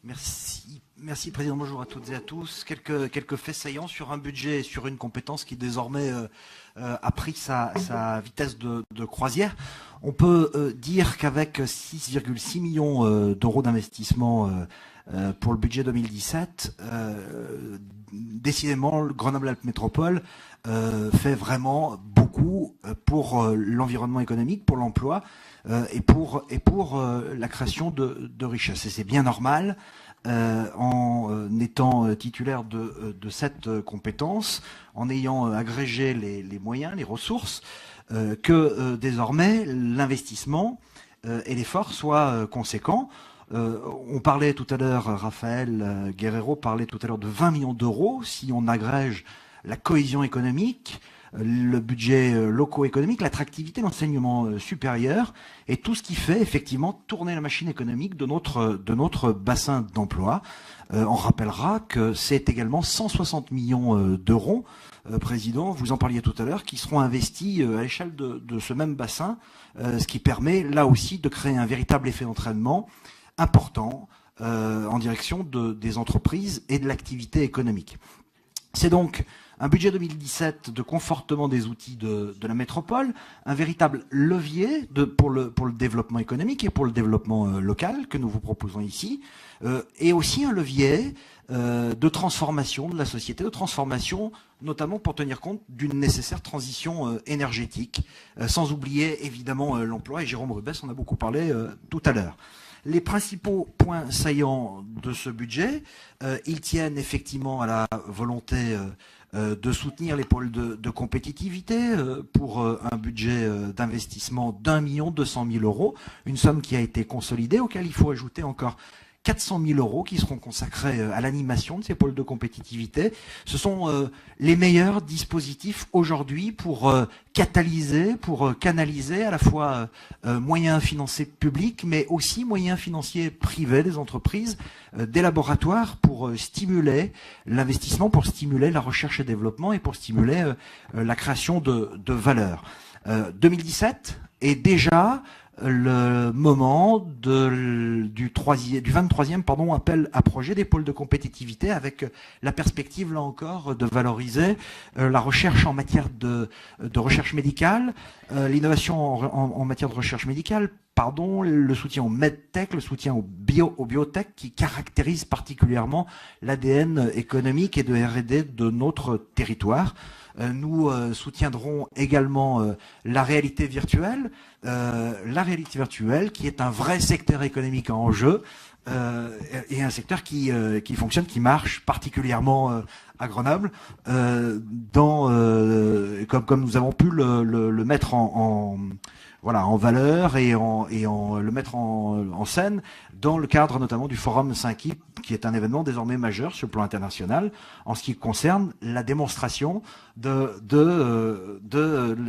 Merci Président, bonjour à toutes et à tous. Quelques faits saillants sur un budget et sur une compétence qui désormais a pris sa vitesse de croisière. On peut dire qu'avec 6,6 millions d'euros d'investissement pour le budget 2017, décidément, le Grenoble-Alpes Métropole fait vraiment beaucoup pour l'environnement économique, pour l'emploi et pour la création de richesses. Et c'est bien normal. En étant titulaire de cette compétence, en ayant agrégé les moyens, les ressources, que désormais l'investissement et l'effort soient conséquents. On parlait tout à l'heure, Raphaël Guerrero parlait tout à l'heure de 20 millions d'euros si on agrège la cohésion économique, le budget loco-économique, l'attractivité, l'enseignement supérieur et tout ce qui fait effectivement tourner la machine économique de notre bassin d'emploi. On rappellera que c'est également 160 millions d'euros, Président, vous en parliez tout à l'heure, qui seront investis à l'échelle de ce même bassin, ce qui permet là aussi de créer un véritable effet d'entraînement important en direction des entreprises et de l'activité économique. C'est donc un budget 2017 de confortement des outils de la métropole, un véritable levier pour le développement économique et pour le développement local que nous vous proposons ici, et aussi un levier de transformation de la société, de transformation notamment pour tenir compte d'une nécessaire transition énergétique, sans oublier évidemment l'emploi, et Jérôme Rubès en a beaucoup parlé tout à l'heure. Les principaux points saillants de ce budget, ils tiennent effectivement à la volonté de soutenir les pôles de compétitivité pour un budget d'investissement d'1 200 000 euros, une somme qui a été consolidée, auquel il faut ajouter encore 400 000 euros qui seront consacrés à l'animation de ces pôles de compétitivité. Ce sont les meilleurs dispositifs aujourd'hui pour catalyser, pour canaliser à la fois moyens financiers publics, mais aussi moyens financiers privés des entreprises, des laboratoires pour stimuler l'investissement, pour stimuler la recherche et développement et pour stimuler la création de valeur. 2017 est déjà le moment du 23e appel à projet des pôles de compétitivité, avec la perspective, là encore, de valoriser la recherche en matière de recherche médicale, l'innovation en matière de recherche médicale, le soutien au medtech, le soutien au biotech qui caractérise particulièrement l'ADN économique et de R&D de notre territoire. Nous soutiendrons également la réalité virtuelle qui est un vrai secteur économique en jeu et un secteur qui fonctionne, qui marche particulièrement à Grenoble, comme nous avons pu le mettre en valeur et le mettre en scène dans le cadre notamment du Forum 5i, qui est un événement désormais majeur sur le plan international en ce qui concerne la démonstration de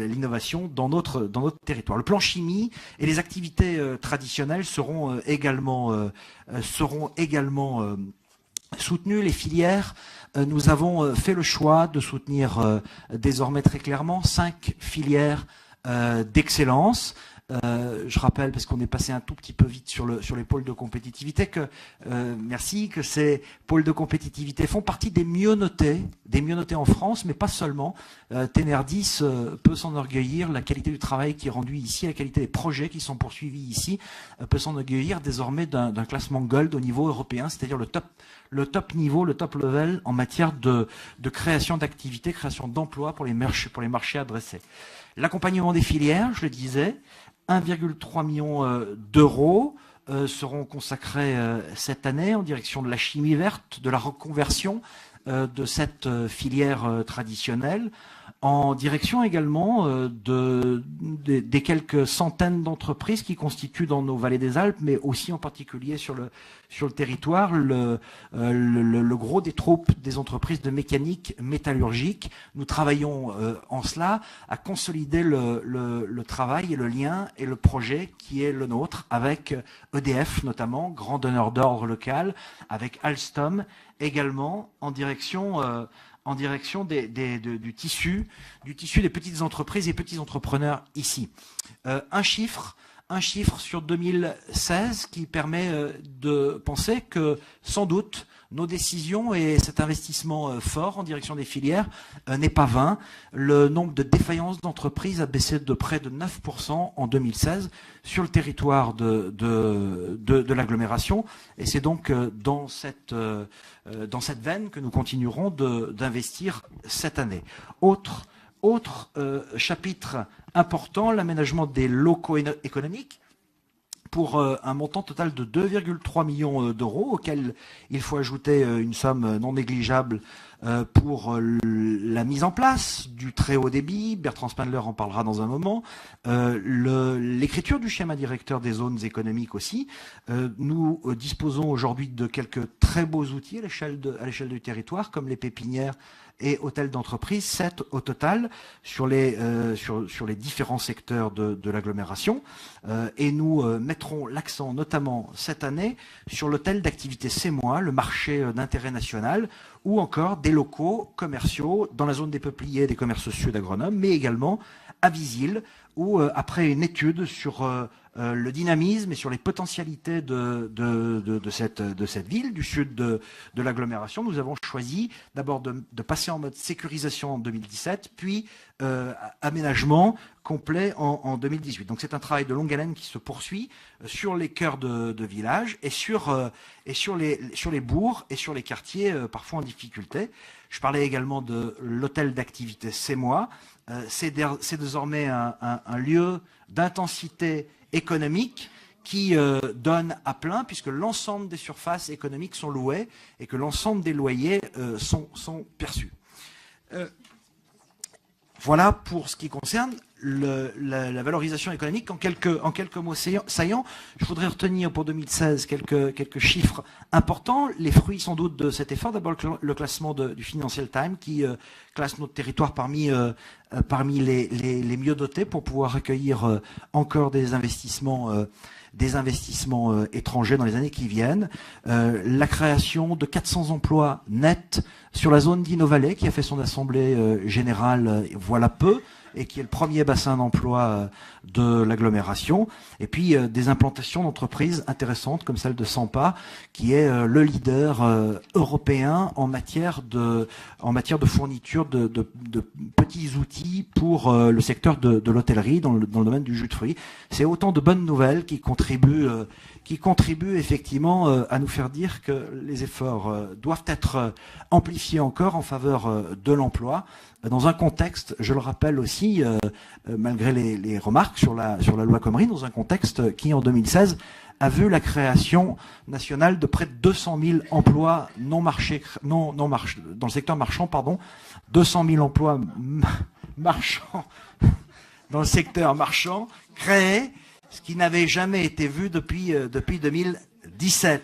l'innovation dans notre territoire. Le plan chimie et les activités traditionnelles seront également soutenues. Les filières, nous avons fait le choix de soutenir désormais très clairement 5 filières d'excellence. Je rappelle, parce qu'on est passé un tout petit peu vite sur les pôles de compétitivité, que ces pôles de compétitivité font partie des mieux notés en France, mais pas seulement. Tenerdis peut s'enorgueillir, la qualité du travail qui est rendu ici, la qualité des projets qui sont poursuivis ici, peut s'enorgueillir désormais d'un classement Gold au niveau européen, c'est-à-dire le top niveau, le top level en matière de création d'activités, création d'emplois pour les marchés adressés. L'accompagnement des filières, je le disais, 1,3 million d'euros seront consacrés cette année en direction de la chimie verte, de la reconversion de cette filière traditionnelle, en direction également des quelques centaines d'entreprises qui constituent dans nos vallées des Alpes, mais aussi en particulier sur le territoire, le gros des troupes des entreprises de mécanique métallurgique. Nous travaillons en cela à consolider le travail et le lien et le projet qui est le nôtre avec EDF notamment, grand donneur d'ordre local, avec Alstom également en direction du tissu des petites entreprises et petits entrepreneurs ici. Un chiffre un chiffre sur 2016 qui permet de penser que, sans doute, nos décisions et cet investissement fort en direction des filières n'est pas vain. Le nombre de défaillances d'entreprises a baissé de près de 9% en 2016 sur le territoire de l'agglomération. Et c'est donc dans cette veine que nous continuerons d'investir cette année. Autre chapitre important, l'aménagement des locaux économiques, pour un montant total de 2,3 millions d'euros, auquel il faut ajouter une somme non négligeable pour la mise en place du très haut débit. Bertrand Spindler en parlera dans un moment. L'écriture du schéma directeur des zones économiques aussi. Nous disposons aujourd'hui de quelques très beaux outils à l'échelle du territoire, comme les pépinières et hôtels d'entreprise, 7 au total sur les différents secteurs de l'agglomération. Et nous mettrons l'accent notamment cette année sur l'hôtel d'activité Sémois, le marché d'intérêt national, ou encore des locaux commerciaux dans la zone des Peupliers et des commerces sociaux d'Agronome, mais également à Visil, où après une étude sur le dynamisme et sur les potentialités de cette ville du sud de l'agglomération, nous avons choisi d'abord de passer en mode sécurisation en 2017, puis aménagement complet en 2018. Donc c'est un travail de longue haleine qui se poursuit sur les cœurs de village et sur les bourgs et sur les quartiers parfois en difficulté. Je parlais également de l'hôtel d'activité Sémois. C'est désormais un lieu d'intensité économique qui donne à plein, puisque l'ensemble des surfaces économiques sont louées et que l'ensemble des loyers sont perçus. Voilà pour ce qui concerne la valorisation économique. En quelques mots saillants, je voudrais retenir pour 2016 quelques chiffres importants. Les fruits sans doute de cet effort. D'abord le classement du Financial Times qui classe notre territoire parmi les mieux dotés pour pouvoir accueillir encore des investissements étrangers dans les années qui viennent. La création de 400 emplois nets sur la zone d'Innovalet qui a fait son assemblée générale voilà peu, et qui est le premier bassin d'emploi de l'agglomération. Et puis des implantations d'entreprises intéressantes comme celle de Sampa, qui est le leader européen en matière de fourniture de petits outils pour le secteur de l'hôtellerie dans le domaine du jus de fruits. C'est autant de bonnes nouvelles qui contribuent effectivement à nous faire dire que les efforts doivent être amplifiés encore en faveur de l'emploi, dans un contexte, je le rappelle aussi, malgré les remarques sur la loi Khomri, dans un contexte qui, en 2016, a vu la création nationale de près de 200 000 emplois dans le secteur marchand, 200 000 emplois marchands dans le secteur marchand créés, ce qui n'avait jamais été vu depuis 2007.